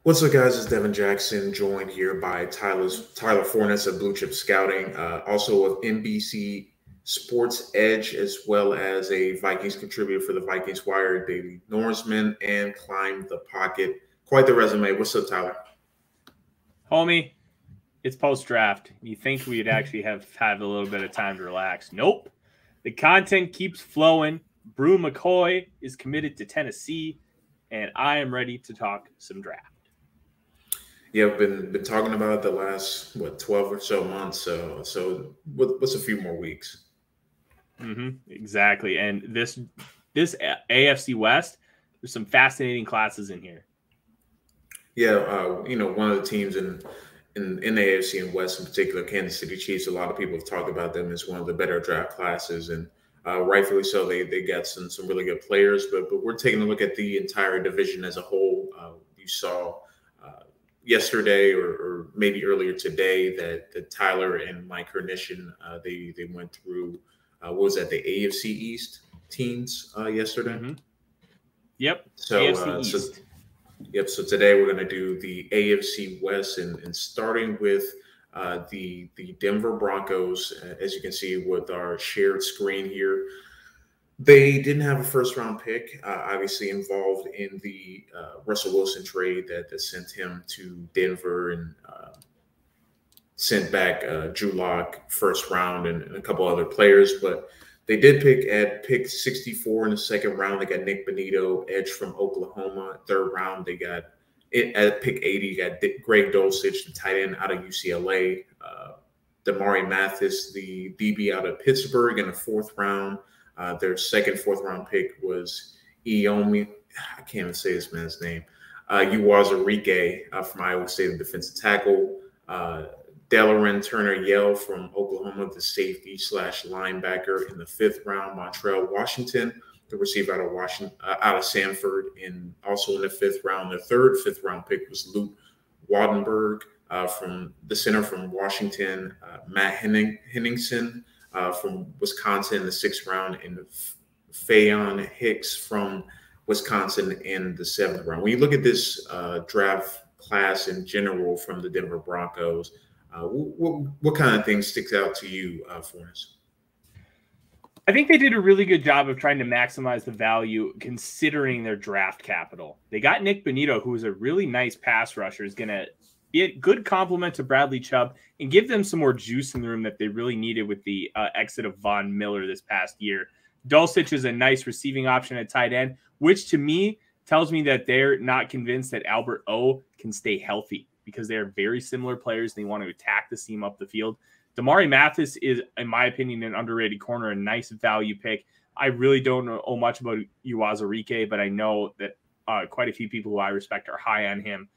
What's up, guys? It's Devin Jackson, joined here by Tyler Forness of Blue Chip Scouting, also of NBC Sports Edge, as well as a Vikings contributor for the Vikings Wire, Daily Norseman, and Climb the Pocket. Quite the resume. What's up, Tyler? Homie, it's post-draft. You think we'd actually have a little bit of time to relax. Nope. The content keeps flowing. Brew McCoy is committed to Tennessee, and I am ready to talk some draft. Yeah, I've been talking about it the last 12 or so months. So what's a few more weeks? Exactly. And this AFC West, there's some fascinating classes in here. Yeah, one of the teams in the AFC and West, in particular, Kansas City Chiefs. A lot of people have talked about them as one of the better draft classes, and rightfully so. They got some really good players. But we're taking a look at the entire division as a whole. You saw yesterday or maybe earlier today that Tyler and Mike Hernishin they went through what was that, the AFC East teams yesterday. Yep. So AFC East. So today we're going to do the AFC West and starting with the Denver Broncos. As you can see with our shared screen here, they didn't have a first-round pick, obviously involved in the Russell Wilson trade that sent him to Denver and sent back Drew Lock first round and a couple other players. But they did pick at pick 64 in the second round. They got Nick Bonito, edge from Oklahoma. Third round, they got at pick 80, you got Greg Dulcich, the tight end out of UCLA. Damari Mathis, the DB out of Pittsburgh in the fourth round. Their second fourth-round pick was Iomi. I can't even say this man's name. Uwazurike from Iowa State, the defensive tackle. Delaren Turner-Yell from Oklahoma, the safety / linebacker in the fifth round. Montrell Washington, the receiver out of Sanford, and also in the fifth round. Their third fifth-round pick was Luke Wattenberg from the center from Washington. Matt Henningsen from Wisconsin in the sixth round, and Fayon Hicks from Wisconsin in the seventh round. When you look at this draft class in general from the Denver Broncos, what kind of things sticks out to you, Forness? I think they did a really good job of trying to maximize the value considering their draft capital. They got Nick Bonito, who is a really nice pass rusher, is going to be a good complement to Bradley Chubb and give them some more juice in the room that they really needed with the exit of Von Miller this past year. Dulcich is a nice receiving option at tight end, which to me tells me that they're not convinced that Albert O can stay healthy because they are very similar players. They want to attack the seam up the field. Damari Mathis is, in my opinion, an underrated corner, a nice value pick. I really don't know much about Uwazurike, but I know that quite a few people who I respect are high on him.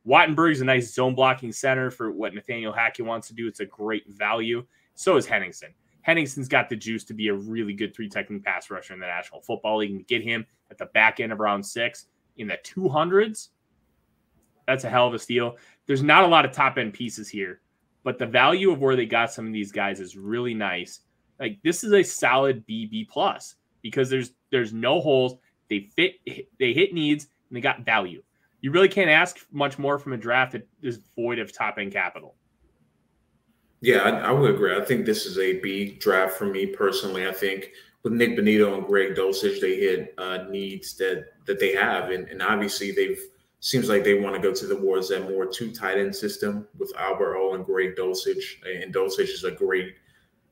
Wattenberg is a nice zone blocking center for what Nathaniel Hackett wants to do. It's a great value. So is Henningsen. Henningsen's got the juice to be a really good three-technique pass rusher in the National Football League. And get him at the back end of round 6 in the 200s. That's a hell of a steal. There's not a lot of top-end pieces here, but the value of where they got some of these guys is really nice. Like, this is a solid B+ because there's no holes. They hit needs, and they got value. You really can't ask much more from a draft that is void of top-end capital. Yeah, I would agree. I think this is a B draft for me personally. I think with Nick Bonito and Greg Dulcich, they hit needs that they have. And obviously, seems like they want to go towards that more two tight end system with Albert O and Greg Dulcich. And Dulcich is a great,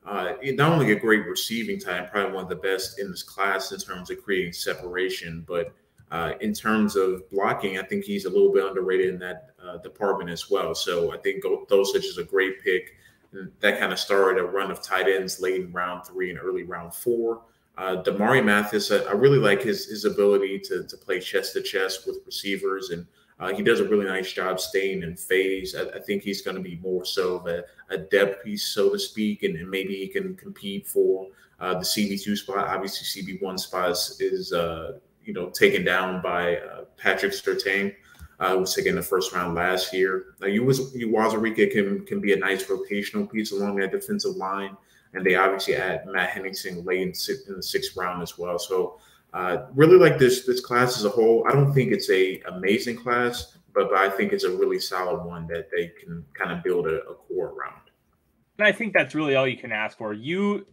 not only a great receiving tight end, probably one of the best in this class in terms of creating separation, but in terms of blocking, I think he's a little bit underrated in that department as well. So I think Dulcich is a great pick. And that kind of started a run of tight ends late in round 3 and early round 4. Damari Mathis, I really like his ability to play chest to chest with receivers, and he does a really nice job staying in phase. I think he's going to be more so of a depth piece, so to speak, and maybe he can compete for the CB2 spot. Obviously, CB1 spot is taken down by Patrick Surtain, who was taken in the first round last year. Uwazurike can be a nice rotational piece along that defensive line, and they obviously add Matt Henningsen late in the sixth round as well. So really like this class as a whole. I don't think it's a amazing class, but I think it's a really solid one that they can kind of build a core around. And I think that's really all you can ask for. You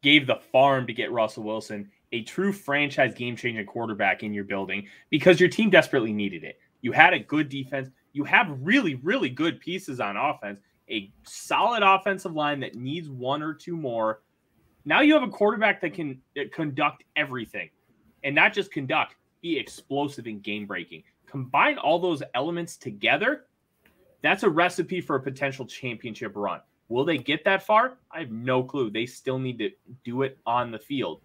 gave the farm to get Russell Wilson, a true franchise game-changing quarterback in your building, because your team desperately needed it. You had a good defense. You have really, really good pieces on offense, a solid offensive line that needs one or two more. Now you have a quarterback that can conduct everything, and not just conduct, be explosive and game-breaking. Combine all those elements together, that's a recipe for a potential championship run. Will they get that far? I have no clue. They still need to do it on the field.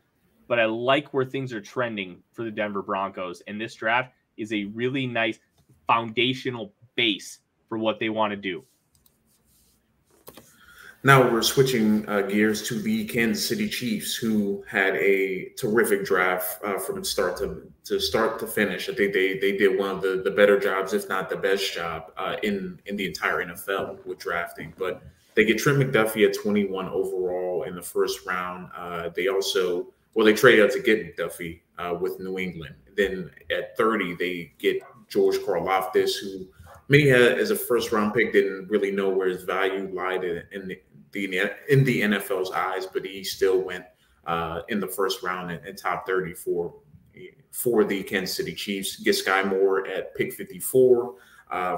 But I like where things are trending for the Denver Broncos, and this draft is a really nice foundational base for what they want to do. Now we're switching gears to the Kansas City Chiefs, who had a terrific draft from start to finish. I think they did one of the better jobs, if not the best job, in the entire NFL with drafting. But they get Trent McDuffie at 21 overall in the first round. They traded out to get McDuffie with New England. Then at 30, they get George Karlaftis, who many as a first round pick didn't really know where his value lied in the NFL's eyes, but he still went in the first round and top 30 for the Kansas City Chiefs. Get Sky Moore at pick 54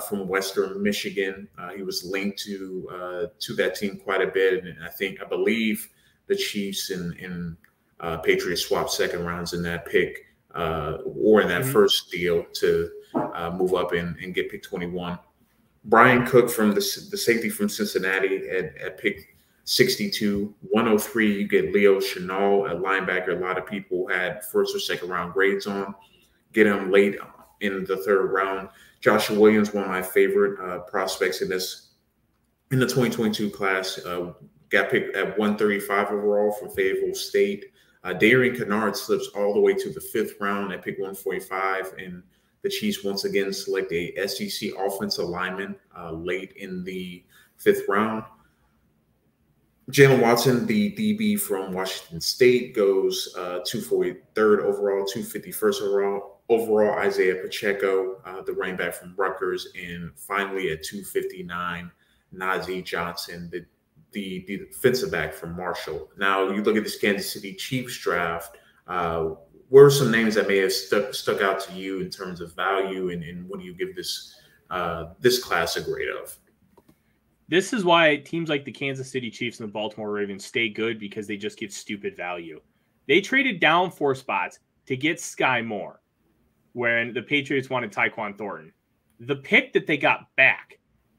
from Western Michigan. He was linked to that team quite a bit, and I believe the Chiefs and Patriots swapped second rounds in that pick or in that first deal to move up and get pick 21. Brian Cook from the safety from Cincinnati at pick 62. 103, you get Leo Chenal, a linebacker. A lot of people had first or second round grades on. Get him late in the third round. Joshua Williams, one of my favorite prospects in the 2022 class, got picked at 135 overall from Fayetteville State. Darian Kennard slips all the way to the fifth round at pick 145, and the Chiefs once again select a SEC offensive lineman late in the fifth round. Jalen Watson, the DB from Washington State, goes 243rd overall, 251st overall. Isaiah Pacheco, the running back from Rutgers, and finally at 259, Najee Johnson, the defensive back from Marshall. Now you look at this Kansas City Chiefs draft. What are some names that may have stuck out to you in terms of value, and what do you give this class a grade of? This is why teams like the Kansas City Chiefs and the Baltimore Ravens stay good, because they just give stupid value. They traded down 4 spots to get Sky Moore when the Patriots wanted Tyquan Thornton. The pick that they got back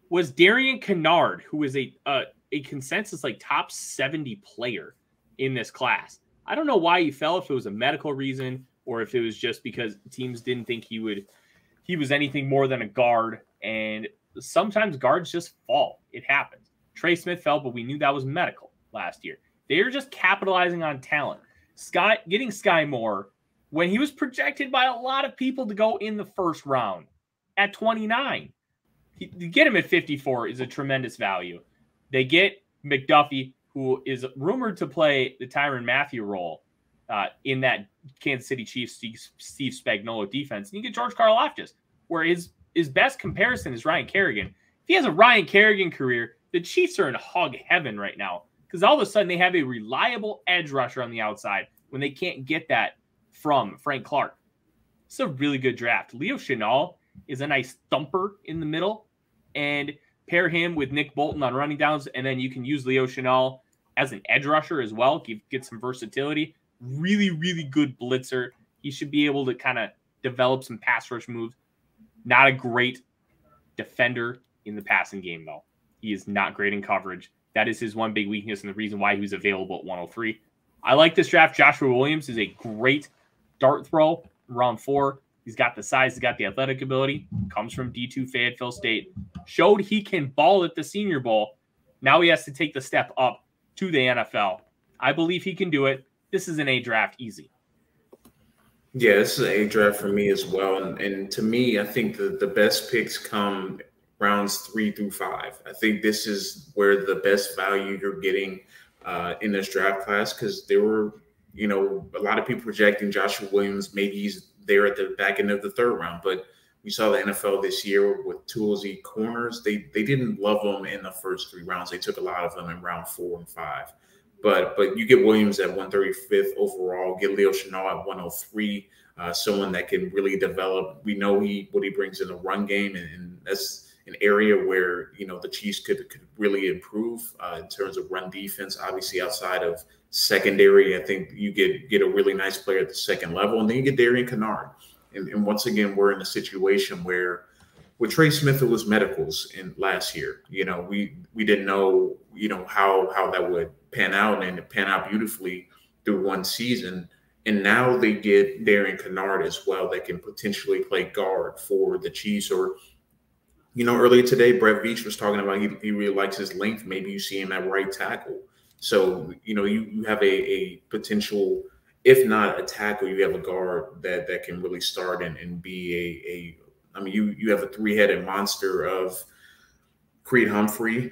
was Darian Kennard, who is a consensus like top 70 player in this class. I don't know why he fell, if it was a medical reason or if it was just because teams didn't think he was anything more than a guard. And sometimes guards just fall. It happens. Trey Smith fell, but we knew that was medical last year. They're just capitalizing on talent. Getting Sky Moore when he was projected by a lot of people to go in the first round at 29. To get him at 54 is a tremendous value. They get McDuffie, who is rumored to play the Tyrann Mathieu role in that Kansas City Chiefs Steve Spagnuolo defense. And you get George Karlaftis, where his best comparison is Ryan Kerrigan. If he has a Ryan Kerrigan career, the Chiefs are in hog heaven right now, because all of a sudden they have a reliable edge rusher on the outside when they can't get that from Frank Clark. It's a really good draft. Leo Chenal is a nice thumper in the middle, and pair him with Nick Bolton on running downs, and then you can use Leo Chenal as an edge rusher as well. Get some versatility. Really, really good blitzer. He should be able to kind of develop some pass rush moves. Not a great defender in the passing game, though. He is not great in coverage. That is his one big weakness and the reason why he was available at 103. I like this draft. Joshua Williams is a great dart throw, round 4. He's got the size. He's got the athletic ability. Comes from D2 Fayetteville State. Showed he can ball at the Senior Bowl. Now he has to take the step up to the NFL. I believe he can do it. This is an A draft, easy. Yeah, this is an A draft for me as well. And to me, I think the best picks come rounds 3 through 5. I think this is where the best value you're getting in this draft class, because there were, a lot of people projecting Joshua Williams. Maybe he's there at the back end of the third round, but we saw the NFL this year with toolsy corners. They didn't love them in the first 3 rounds. They took a lot of them in round 4 and 5. But you get Williams at 135th overall, get Leo Chenal at 103, someone that can really develop. We know what he brings in the run game, and that's an area where, you know, the Chiefs could really improve in terms of run defense. Obviously, outside of secondary, I think you get a really nice player at the second level, and then you get Darian Kennard. And once again, we're in a situation where with Trey Smith, it was medicals in last year. You know, we didn't know, you know, how that would pan out, and it pan out beautifully through one season. And now they get Darian Kennard as well that can potentially play guard for the Chiefs. Or, you know, earlier today, Brett Veach was talking about he really likes his length. Maybe you see him at right tackle. So, you know, you have a potential, if not a tackle, you have a guard that can really start and be I mean, you have a 3-headed monster of Creed Humphrey,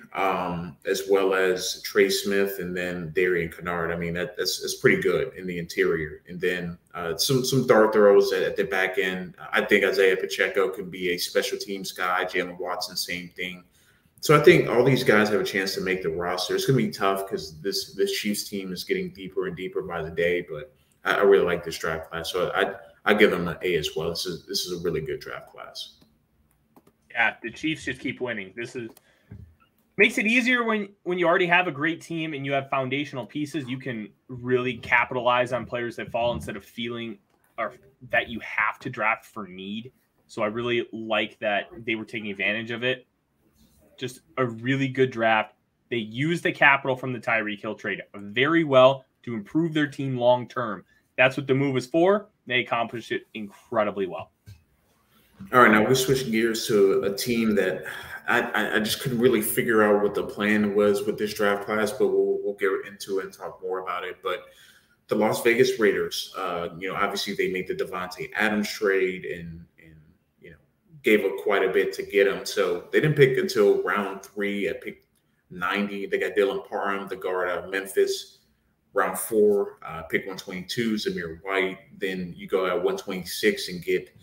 as well as Trey Smith, and then Darian Kennard. I mean, that's pretty good in the interior. And then some dart throws at the back end. I think Isaiah Pacheco can be a special teams guy. Jalen Watson, same thing. So I think all these guys have a chance to make the roster. It's going to be tough because this Chiefs team is getting deeper and deeper by the day. But I really like this draft class. So I give them an A as well. This is a really good draft class. Yeah, the Chiefs just keep winning. This makes it easier when you already have a great team and you have foundational pieces. You can really capitalize on players that fall instead of feeling or that you have to draft for need. So I really like that they were taking advantage of it. Just a really good draft. They used the capital from the Tyreek Hill trade very well to improve their team long term. That's what the move was for. They accomplished it incredibly well. All right, now we're switching gears to a team that I just couldn't really figure out what the plan was with this draft class, but we'll get into it and talk more about it. But the Las Vegas Raiders, you know, obviously they made the Devontae Adams trade and you know, gave up quite a bit to get him. So they didn't pick until round 3 at pick 90. They got Dylan Parham, the guard out of Memphis. Round 4, pick 122, Zamir White. Then you go at 126 and get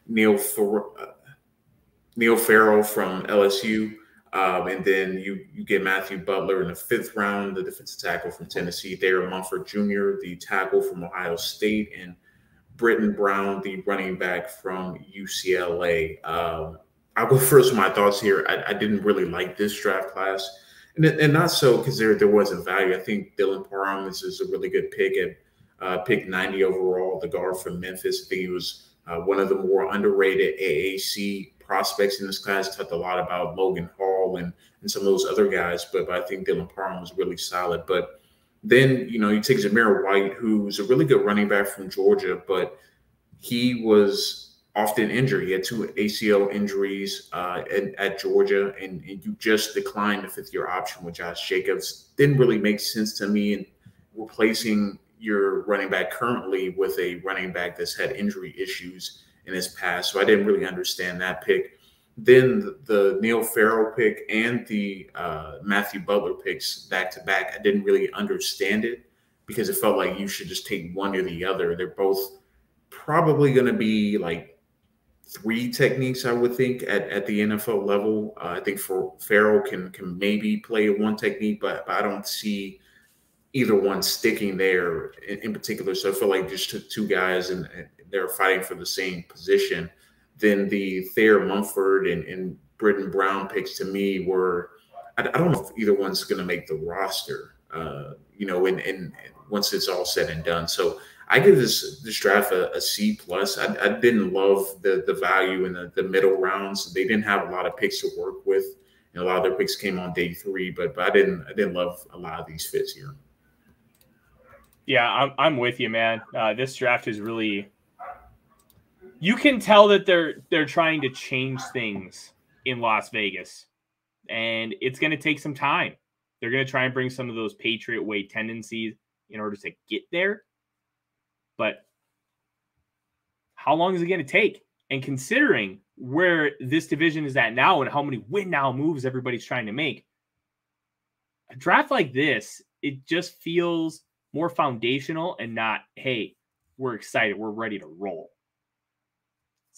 Neil Farrell from LSU. And then you get Matthew Butler in the 5th round, the defensive tackle from Tennessee, Thayer Munford Jr., the tackle from Ohio State, and Britton Brown, the running back from UCLA. I'll go first with my thoughts here. I didn't really like this draft class. And not so because there wasn't value. I think Dylan Parham is a really good pick at pick 90 overall, the guard from Memphis. I think he was one of the more underrated AAC prospects in this class. Talked a lot about Logan Hall and some of those other guys, but I think Dylan Parham was really solid. But then, you know, you take Zamir White, who's a really good running back from Georgia, but he was often injured. He had 2 ACL injuries at Georgia, and you just declined the 5th-year option with Josh Jacobs. Didn't really make sense to me in replacing your running back currently with a running back that's had injury issues in his past. So I didn't really understand that pick. Then the Neil Farrell pick and the Matthew Butler picks back-to-back, I didn't really understand it because it felt like you should just take one or the other. They're both probably going to be like 3 techniques, I would think, at the NFL level. I think for Farrell can maybe play 1 technique, but I don't see either one sticking there in particular. So I feel like just took 2 guys and they're fighting for the same position. Then the Thayer Munford and Britton Brown picks to me were, I don't know if either one's going to make the roster, you know, and once it's all said and done. So I give this draft a C+. I didn't love the value in the middle rounds. They didn't have a lot of picks to work with. And a lot of their picks came on day 3, but I didn't love a lot of these fits here. Yeah, I'm with you, man. This draft is really, you can tell that they're trying to change things in Las Vegas, and it's going to take some time. They're going to try and bring some of those Patriot way tendencies in order to get there. But how long is it going to take? And considering where this division is at now and how many win now moves everybody's trying to make, a draft like this, it just feels more foundational and not, hey, we're excited, we're ready to roll.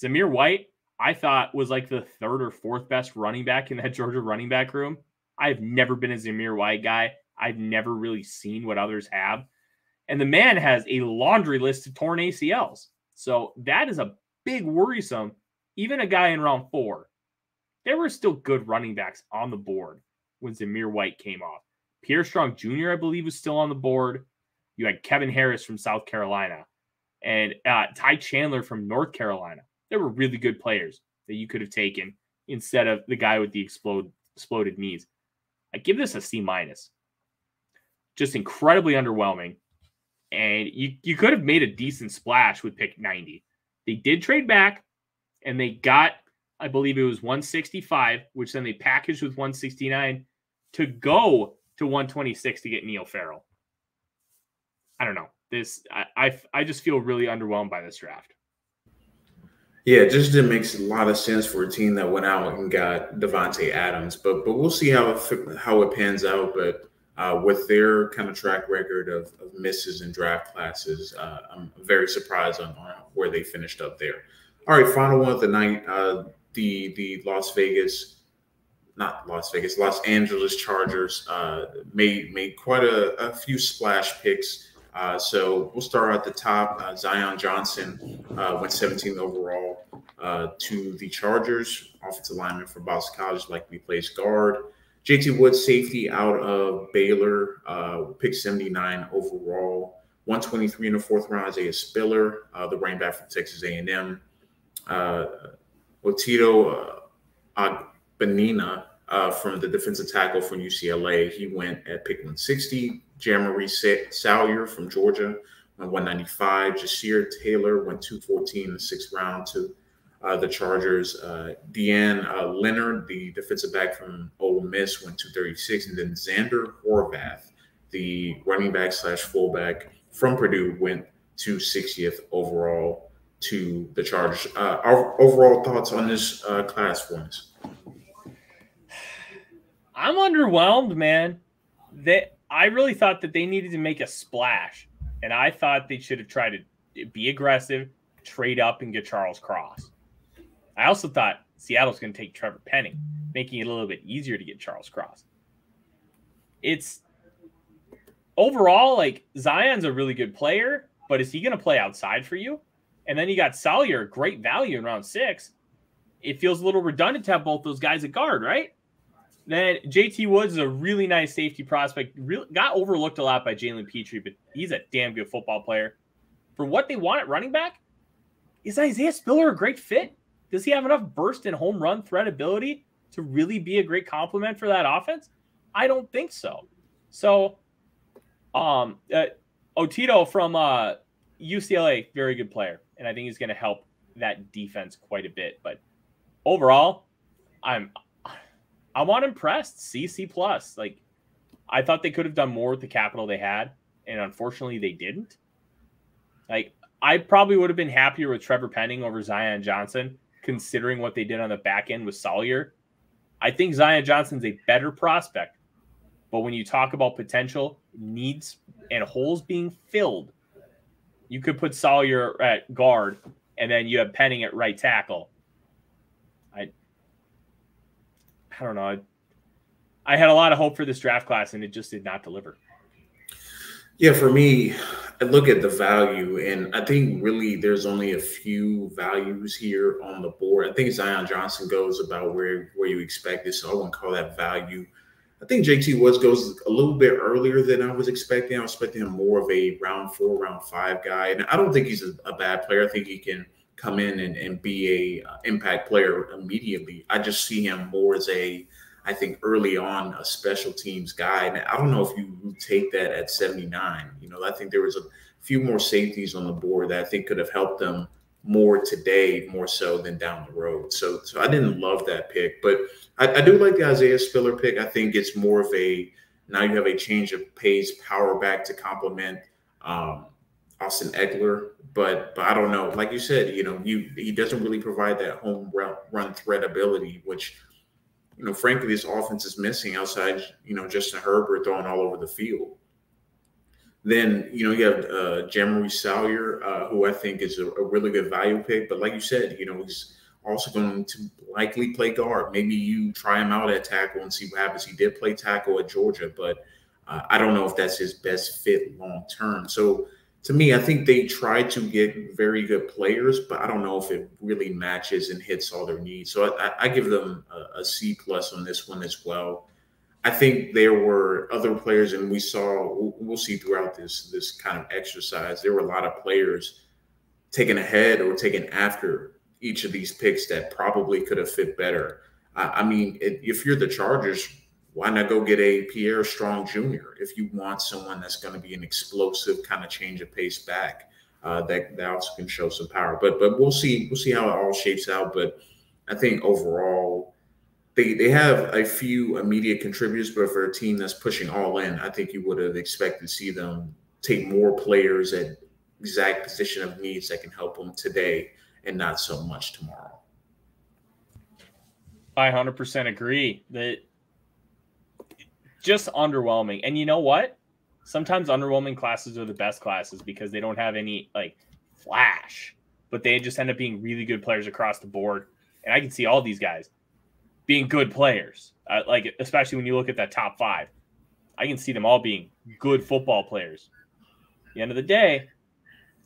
Zamir White, I thought, was like the third or fourth best running back in that Georgia running back room. I've never been a Zamir White guy. I've never really seen what others have. And the man has a laundry list of torn ACLs. So that is a big worrisome. Even a guy in round 4, there were still good running backs on the board when Zamir White came off. Pierre Strong Jr., I believe, was still on the board. You had Kevin Harris from South Carolina and Ty Chandler from North Carolina. There were really good players that you could have taken instead of the guy with the exploded knees. I give this a C-. Just incredibly underwhelming. And you could have made a decent splash with pick 90. They did trade back, and they got, I believe it was 165, which then they packaged with 169 to go to 126 to get Neil Farrell. I don't know. I just feel really underwhelmed by this draft. Yeah, it just didn't make a lot of sense for a team that went out and got Devontae Adams. But we'll see how it pans out. But with their kind of track record of misses in draft classes, I'm very surprised on where they finished up there. All right, final one of the night. The Los Angeles Chargers made quite a few splash picks. So we'll start at the top. Zion Johnson went 17th overall to the Chargers. Offensive lineman for Boston College, likely plays guard. JT Woods, safety out of Baylor, picked 79 overall. 123 in the 4th round, Isaiah Spiller, the running back from Texas A&M. Otito Benina from the defensive tackle from UCLA. He went at pick 160. Jamari Salyer from Georgia went 195. Jasir Taylor went 214 in the 6th round to the Chargers. Deanne Leonard, the defensive back from Ole Miss, went 236. And then Xander Horvath, the running back / fullback from Purdue, went to 60th overall to the Chargers. Our overall thoughts on this class, Forness? I'm underwhelmed, man. I really thought that they needed to make a splash, and I thought they should have tried to be aggressive, trade up, and get Charles Cross. I also thought Seattle's going to take Trevor Penning, making it a little bit easier to get Charles Cross. It's overall, like, Zion's a really good player, but is he going to play outside for you? And then you got Salyer, great value in round 6. It feels a little redundant to have both those guys at guard, right? Then JT Woods is a really nice safety prospect. Got overlooked a lot by Jalen Petrie, but he's a damn good football player. For what they want at running back, is Isaiah Spiller a great fit? Does he have enough burst and home run threat ability to really be a great complement for that offense? I don't think so. So, Otito from UCLA, very good player, and I think he's going to help that defense quite a bit. But overall, I'm unimpressed. C+. Like, I thought they could have done more with the capital they had, and unfortunately they didn't. Like, I probably would have been happier with Trevor Penning over Zion Johnson, considering what they did on the back end with Salyer. I think Zion Johnson's a better prospect, but when you talk about potential, needs, and holes being filled, you could put Salyer at guard, and then you have Penning at right tackle. I don't know. I had a lot of hope for this draft class, and it just did not deliver. Yeah, for me, I look at the value, and I think really there's only a few values here on the board. I think Zion Johnson goes about where you expect it, so I wouldn't call that value. I think JT Woods goes a little bit earlier than I was expecting. I was expecting him more of a round 4, round 5 guy, and I don't think he's a bad player. I think he can come in and be a impact player immediately. I just see him more as I think early on, a special teams guy. And I don't know if you take that at 79. I think there was a few more safeties on the board that I think could have helped them more today, more so than down the road. So I didn't love that pick, but I do like the Isaiah Spiller pick. I think it's more of now you have a change of pace, power back to complement Austin Eckler, but I don't know. Like you said, he doesn't really provide that home run threat ability, which, frankly, this offense is missing outside, Justin Herbert throwing all over the field. Then, you have Jamari Salyer, who I think is a really good value pick. But like you said, he's also going to likely play guard. Maybe you try him out at tackle and see what happens. He did play tackle at Georgia, but I don't know if that's his best fit long term. So to me, I think they try to get very good players, but I don't know if it really matches and hits all their needs. So I give them a C plus on this one as well. I think there were other players, and we'll see throughout this kind of exercise. There were a lot of players taken ahead or taken after each of these picks that probably could have fit better. I mean, if you're the Chargers, why not go get a Pierre Strong Jr. if you want someone that's going to be an explosive kind of change of pace back that also can show some power. But we'll see how it all shapes out. But I think overall, they have a few immediate contributors, but for a team that's pushing all in, I think you would have expected to see them take more players at exact position of needs that can help them today and not so much tomorrow. I 100% agree that just underwhelming. And you know what? Sometimes underwhelming classes are the best classes because they don't have any flash, but they just end up being really good players across the board. And I can see all these guys being good players, especially when you look at that top 5. I can see them all being good football players. At the end of the day,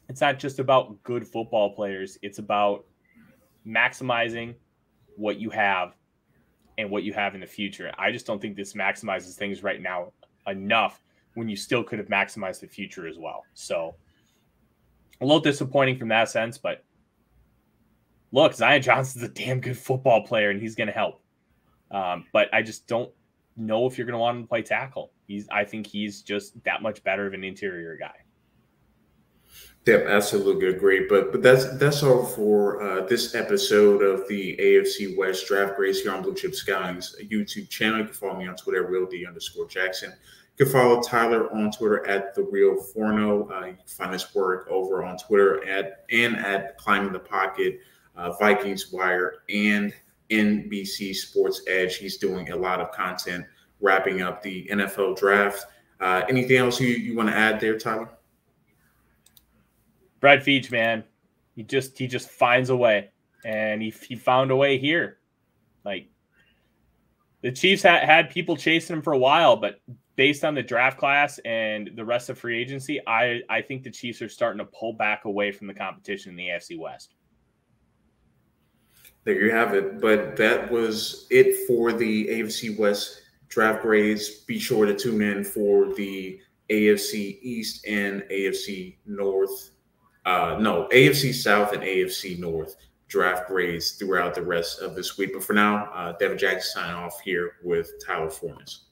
it's not just about good football players. It's about maximizing what you have and what you have in the future. I just don't think this maximizes things right now enough when you still could have maximized the future as well. So a little disappointing from that sense, but look, Zion Johnson's a damn good football player and he's going to help. But I just don't know if you're going to want him to play tackle. I think he's just that much better of an interior guy. Yep, absolutely agree. But that's all for this episode of the AFC West Draft Grades here on Blue Chip Scouting's YouTube channel. You can follow me on Twitter at RealD_Jackson. You can follow Tyler on Twitter at TheRealForno. You can find his work over on Twitter at Climbing the Pocket, Vikings Wire, and NBC Sports Edge. He's doing a lot of content wrapping up the NFL draft. Anything else you want to add there, Tyler? Brad Veach, man, he just finds a way, and he found a way here. Like, the Chiefs had people chasing him for a while, but based on the draft class and the rest of free agency, I think the Chiefs are starting to pull back away from the competition in the AFC West. There you have it. But that was it for the AFC West draft grades. Be sure to tune in for the AFC East and AFC North. AFC South and AFC North draft grades throughout the rest of this week. But for now, Devin Jackson signing off here with Tyler Forness.